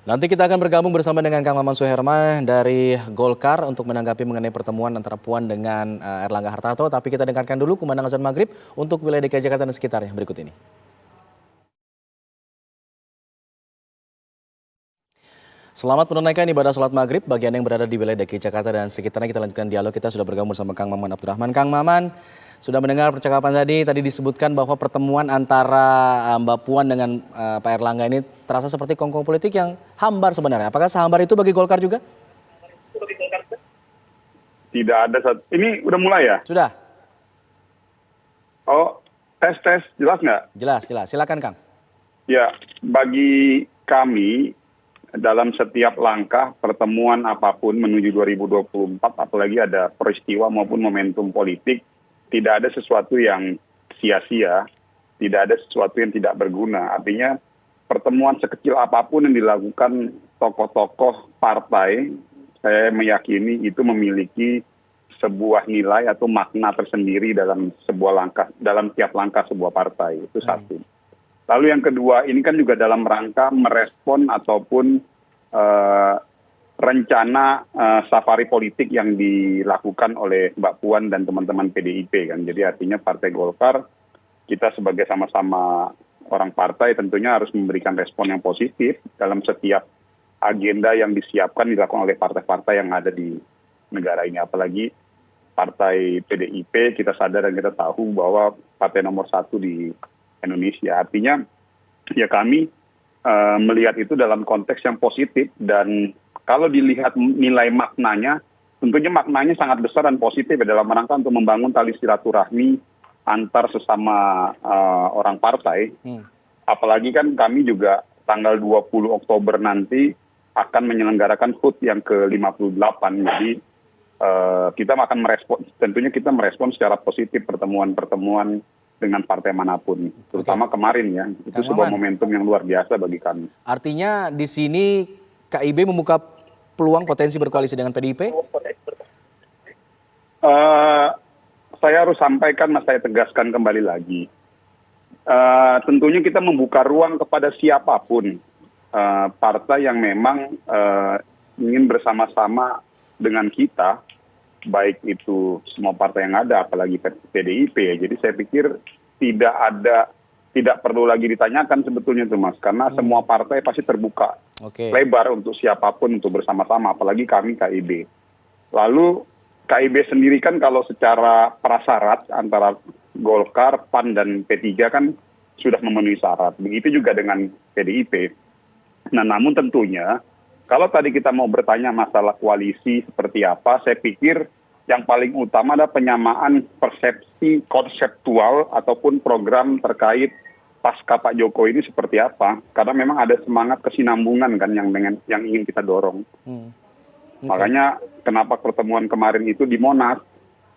Nanti kita akan bergabung bersama dengan Kang Maman Suherman dari Golkar untuk menanggapi mengenai pertemuan antara Puan dengan Erlangga Hartarto. Tapi kita dengarkan dulu kumandang azan maghrib untuk wilayah DKI Jakarta dan sekitarnya berikut ini. Selamat menunaikan ibadah sholat maghrib bagi Anda yang berada di wilayah DKI Jakarta dan sekitarnya. Kita lanjutkan dialog, kita sudah bergabung bersama Kang Maman Abdurrahman. Kang Maman, sudah mendengar percakapan tadi disebutkan bahwa pertemuan antara Mbak Puan dengan Pak Erlangga ini terasa seperti kongko politik yang hambar sebenarnya. Apakah sehambar itu bagi Golkar juga? Tidak ada ini udah mulai ya? Sudah. Oh, tes, jelas nggak? Jelas. Silakan Kang. Ya, bagi kami dalam setiap langkah pertemuan apapun menuju 2024, apalagi ada peristiwa maupun momentum politik, tidak ada sesuatu yang sia-sia, tidak ada sesuatu yang tidak berguna. Artinya pertemuan sekecil apapun yang dilakukan tokoh-tokoh partai, saya meyakini itu memiliki sebuah nilai atau makna tersendiri dalam sebuah langkah, dalam tiap langkah sebuah partai. Itu satu. Lalu yang kedua, ini kan juga dalam rangka merespon ataupun rencana safari politik yang dilakukan oleh Mbak Puan dan teman-teman PDIP kan. Jadi artinya Partai Golkar, kita sebagai sama-sama orang partai tentunya harus memberikan respon yang positif dalam setiap agenda yang disiapkan dilakukan oleh partai-partai yang ada di negara ini. Apalagi Partai PDIP, kita sadar dan kita tahu bahwa partai nomor 1 di Indonesia. Artinya ya kami melihat itu dalam konteks yang positif, dan kalau dilihat nilai maknanya, tentunya maknanya sangat besar dan positif ya, dalam rangka untuk membangun tali silaturahmi antar sesama orang partai. Apalagi kan kami juga tanggal 20 Oktober nanti akan menyelenggarakan HUT yang ke-58. Jadi kita akan merespon, tentunya kita merespon secara positif pertemuan-pertemuan dengan partai manapun, terutama kemarin ya, itu sebuah momentum yang luar biasa bagi kami. Artinya di sini KIB membuka peluang potensi berkoalisi dengan PDIP? Saya harus sampaikan, saya tegaskan kembali lagi. Tentunya kita membuka ruang kepada siapapun partai yang memang ingin bersama-sama dengan kita, baik itu semua partai yang ada, apalagi PDIP ya. Jadi saya pikir tidak perlu lagi ditanyakan sebetulnya tuh Mas, karena semua partai pasti terbuka lebar untuk siapapun untuk bersama-sama, apalagi kami KIB. Lalu KIB sendiri kan kalau secara prasyarat antara Golkar, PAN dan P3 kan sudah memenuhi syarat. Begitu juga dengan PDIP. Nah, namun tentunya kalau tadi kita mau bertanya masalah koalisi seperti apa, saya pikir yang paling utama adalah penyamaan persepsi konseptual ataupun program terkait pasca Pak Jokowi ini seperti apa. Karena memang ada semangat kesinambungan kan yang ingin kita dorong. Makanya kenapa pertemuan kemarin itu di Monas.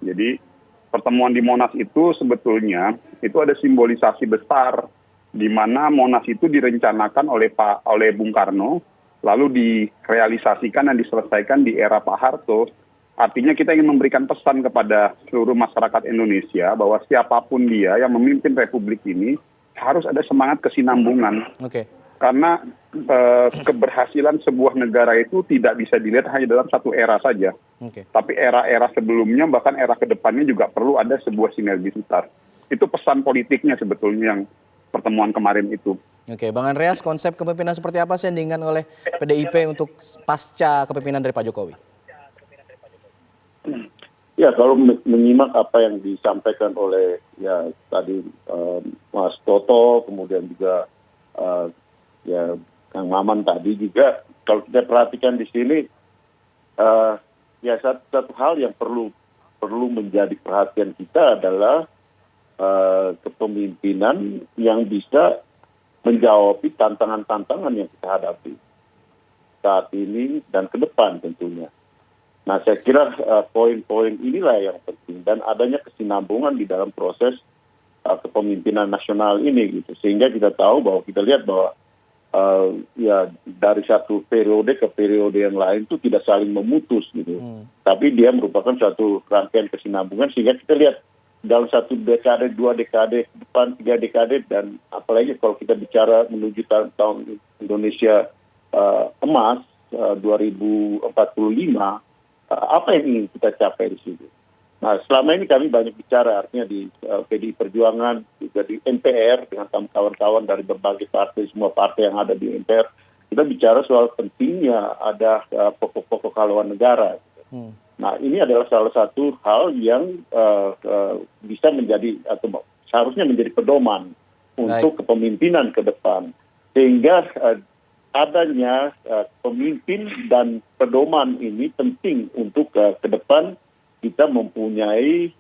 Jadi pertemuan di Monas itu sebetulnya itu ada simbolisasi besar, di mana Monas itu direncanakan oleh Bung Karno, lalu direalisasikan dan diselesaikan di era Pak Harto. Artinya kita ingin memberikan pesan kepada seluruh masyarakat Indonesia bahwa siapapun dia yang memimpin Republik ini harus ada semangat kesinambungan. Karena keberhasilan sebuah negara itu tidak bisa dilihat hanya dalam satu era saja. Tapi era-era sebelumnya, bahkan era kedepannya juga perlu ada sebuah sinergisitas. Itu pesan politiknya sebetulnya yang pertemuan kemarin itu. Bang Andreas, konsep kepemimpinan seperti apa sih yang diinginkan oleh PDIP untuk pasca kepemimpinan dari Pak Jokowi? Ya, kalau menyimak apa yang disampaikan oleh ya tadi Mas Toto, kemudian juga ya Kang Maman tadi juga, kalau kita perhatikan di sini ya satu hal yang perlu menjadi perhatian kita adalah kepemimpinan yang bisa menjawab tantangan-tantangan yang kita hadapi saat ini dan ke depan tentunya. Nah, saya kira poin-poin inilah yang penting, dan adanya kesinambungan di dalam proses kepemimpinan nasional ini gitu, sehingga kita tahu bahwa kita lihat bahwa ya dari satu periode ke periode yang lain itu tidak saling memutus gitu, tapi dia merupakan suatu rangkaian kesinambungan, sehingga kita lihat dalam satu dekade, 2 dekade depan, 3 dekade, dan apalagi kalau kita bicara menuju tahun Indonesia emas 2045, apa yang ingin kita capai di situ. Nah, selama ini kami banyak bicara, artinya di PDI Perjuangan, juga di MPR dengan kawan-kawan dari berbagai partai, semua partai yang ada di MPR, kita bicara soal pentingnya ada pokok-pokok haluan negara. Nah, ini adalah salah satu hal yang bisa menjadi atau seharusnya menjadi pedoman untuk kepemimpinan ke depan. Sehingga adanya pemimpin dan pedoman ini penting untuk ke depan kita mempunyai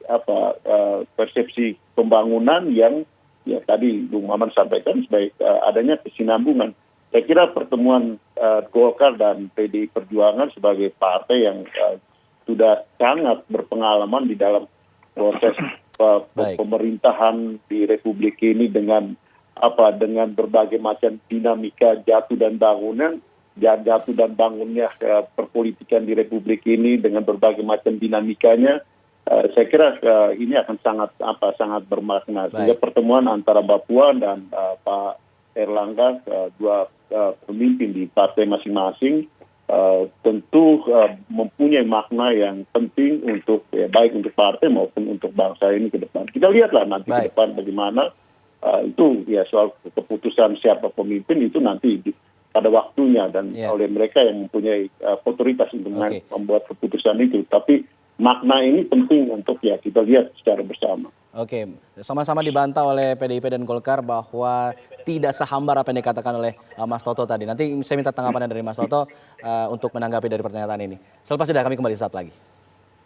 persepsi pembangunan yang ya tadi Bung Maman sampaikan sebagai adanya kesinambungan. Saya kira pertemuan Golkar dan PDI Perjuangan sebagai partai yang sudah sangat berpengalaman di dalam proses pemerintahan di Republik ini dengan berbagai macam dinamika jatuh dan bangunnya perpolitikan di Republik ini dengan berbagai macam dinamikanya, saya kira ini akan sangat bermakna. Sehingga pertemuan antara Mbak Puan dan Pak Erlangga, dua pemimpin di partai masing-masing, tentu mempunyai makna yang penting untuk baik untuk partai maupun untuk bangsa ini ke depan. Kita lihatlah nanti ke depan bagaimana. Itu ya soal keputusan siapa pemimpin itu nanti pada waktunya dan oleh mereka yang mempunyai otoritas untuk membuat keputusan itu. Tapi makna ini penting untuk ya kita lihat secara bersama. Oke, sama-sama dibantah oleh PDIP dan Golkar bahwa tidak sehambar apa yang dikatakan oleh Mas Toto tadi. Nanti saya minta tanggapannya dari Mas Toto untuk menanggapi dari pernyataan ini. Selepas jeda kami kembali saat lagi.